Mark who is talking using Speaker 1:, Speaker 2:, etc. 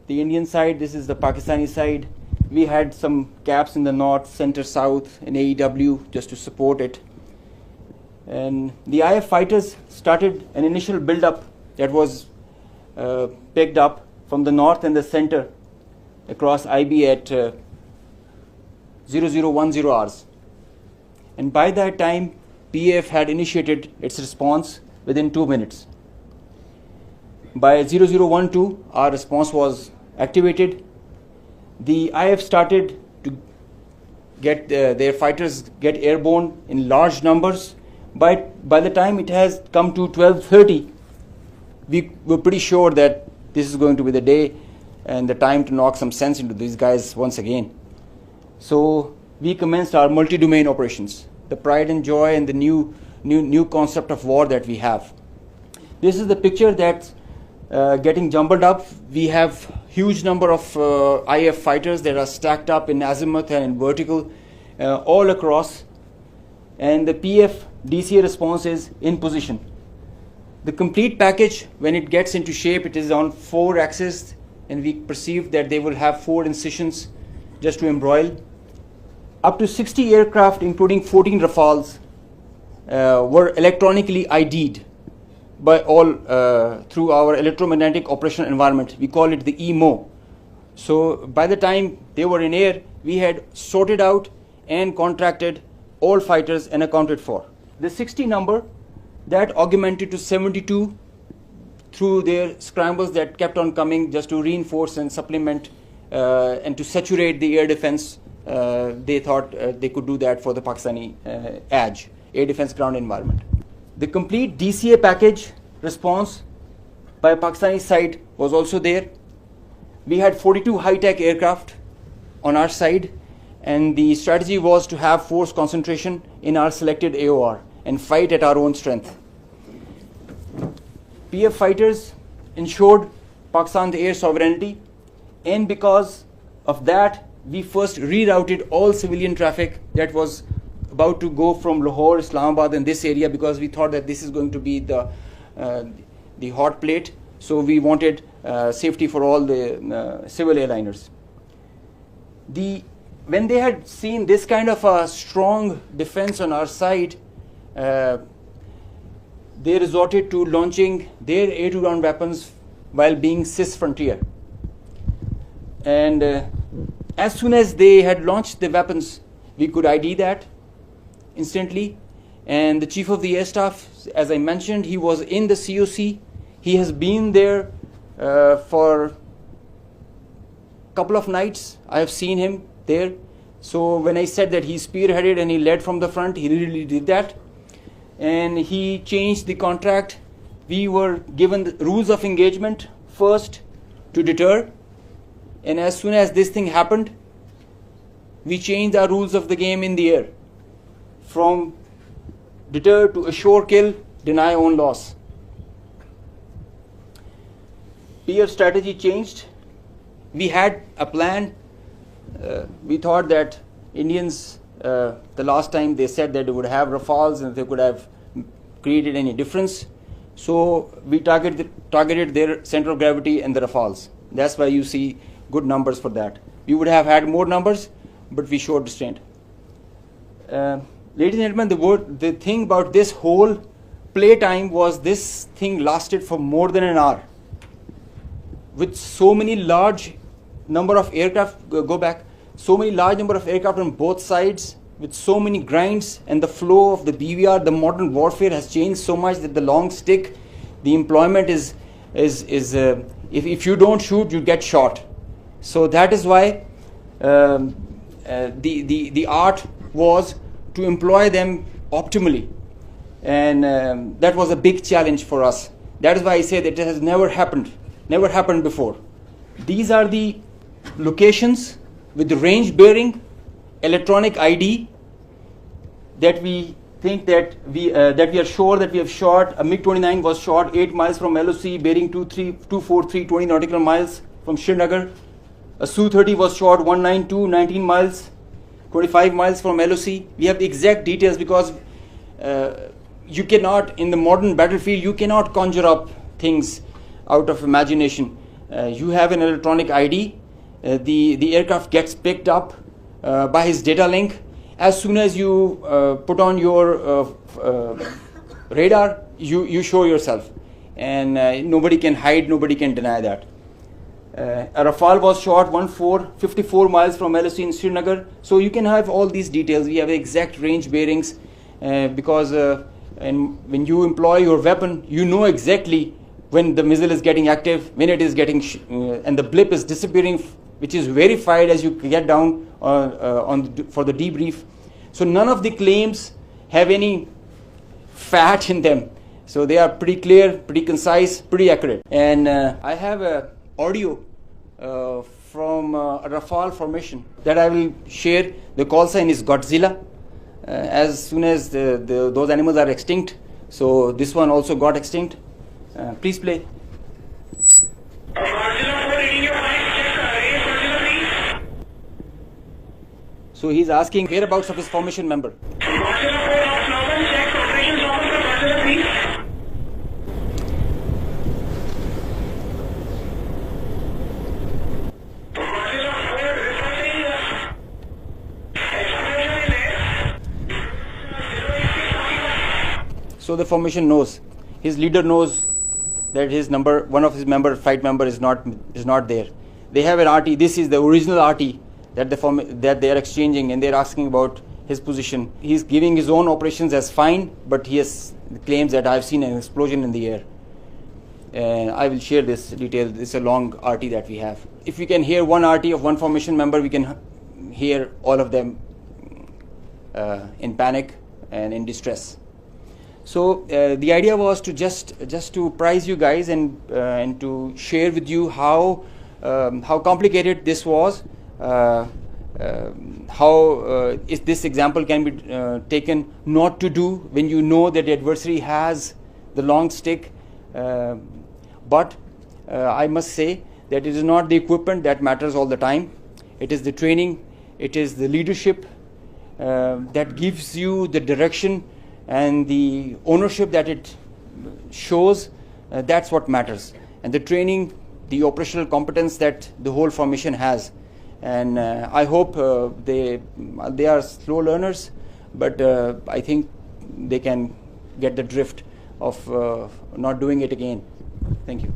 Speaker 1: the Indian side, this is the Pakistani side. We had some caps in the north, center, south, and AEW just to support it. And the IF fighters started an initial build-up that was picked up from the north and the center across IB at 0010 hours. And by that time, PAF had initiated its response within 2 minutes. By 0012, our response was activated. The IF started to get their fighters get airborne in large numbers. By the time it has come to 12:30, we were pretty sure that this is going to be the day and the time to knock some sense into these guys once again. So we commenced our multi-domain operations, the pride and joy and the new concept of war that we have. This is the picture that's getting jumbled up. We have huge number of IF fighters that are stacked up in azimuth and in vertical all across, and the PF DCA response is in position. The complete package, when it gets into shape, it is on 4 axes, and we perceive that they will have 4 incisions just to embroil. Up to 60 aircraft, including 14 Rafales, were electronically ID'd by all through our electromagnetic operational environment. We call it the EMO. So by the time they were in air, we had sorted out and contracted all fighters and accounted for. The 60 number, that augmented to 72 through their scrambles that kept on coming just to reinforce and supplement and to saturate the air defense. They thought they could do that for the Pakistani ADGE, air defense ground environment. The complete DCA package response by Pakistani side was also there. We had 42 high-tech aircraft on our side, and the strategy was to have force concentration in our selected AOR and fight at our own strength. PF fighters ensured Pakistan's air sovereignty, and because of that, we first rerouted all civilian traffic that was about to go from Lahore, Islamabad, and this area, because we thought that this is going to be the hot plate. So we wanted safety for all the civil airliners. When they had seen this kind of a strong defense on our side, they resorted to launching their air-to-ground weapons while being cis-frontier. And as soon as they had launched the weapons, we could ID that instantly. And the Chief of the Air Staff, as I mentioned, he was in the COC. He has been there for a couple of nights. I have seen him there. So when I said that he spearheaded and he led from the front, he really did that. And he changed the contract. We were given the rules of engagement first to deter. And as soon as this thing happened, we changed our rules of the game in the air. From deter to assure kill, deny own loss. PF strategy changed. We had a plan. We thought that Indians, the last time they said that they would have Rafales and they could have created any difference. So we targeted their center of gravity and the Rafales. That's why you see good numbers for that. We would have had more numbers, but we showed restraint. Ladies and gentlemen, the thing about this whole playtime was this thing lasted for more than an hour. With so many large number of aircraft, so many large number of aircraft on both sides, with so many grinds, and the flow of the BVR, the modern warfare has changed so much that the long stick, the employment is if you don't shoot, you get shot. So that is why the art was to employ them optimally, and that was a big challenge for us. That is why I say that it has never happened before. These are the locations with the range bearing, electronic ID that we think that we are sure that we have shot. A MiG-29 was shot 8 miles from LOC, bearing 243, 20 nautical miles from Srinagar. A Su-30 was shot 192, 19 miles, 25 miles from LOC. We have the exact details because you cannot, in the modern battlefield, you cannot conjure up things out of imagination. you have an electronic ID. The aircraft gets picked up by his data link. As soon as you put on your radar, you show yourself, and nobody can hide, nobody can deny that. A Rafale was shot 54 miles from LSC in Srinagar. So you can have all these details. We have exact range bearings because and when you employ your weapon, you know exactly when the missile is getting active, when it is getting and the blip is disappearing, which is verified as you get down for the debrief. So none of the claims have any fat in them. So they are pretty clear, pretty concise, pretty accurate. And I have a audio from a Rafale formation that I will share. The call sign is Godzilla. As soon as those animals are extinct, so this one also got extinct. Please play. So he's asking whereabouts of his formation member. So the formation knows, his leader knows that his number, one of his flight member is not there. They have an RT. This is the original RT that they are exchanging, and they are asking about his position. He's giving his own operations as fine, but he has claims that I've seen an explosion in the air. I will share this detail. It's a long RT that we have. If we can hear one RT of one formation member, we can hear all of them in panic and in distress. So the idea was to just to prize you guys and to share with you how complicated this was, how if this example can be taken not to do when you know that the adversary has the long stick. But I must say that it is not the equipment that matters all the time. It is the training, it is the leadership that gives you the direction and the ownership that it shows. That's what matters. And the training, the operational competence that the whole formation has. And I hope they are slow learners, but I think they can get the drift of not doing it again. Thank you.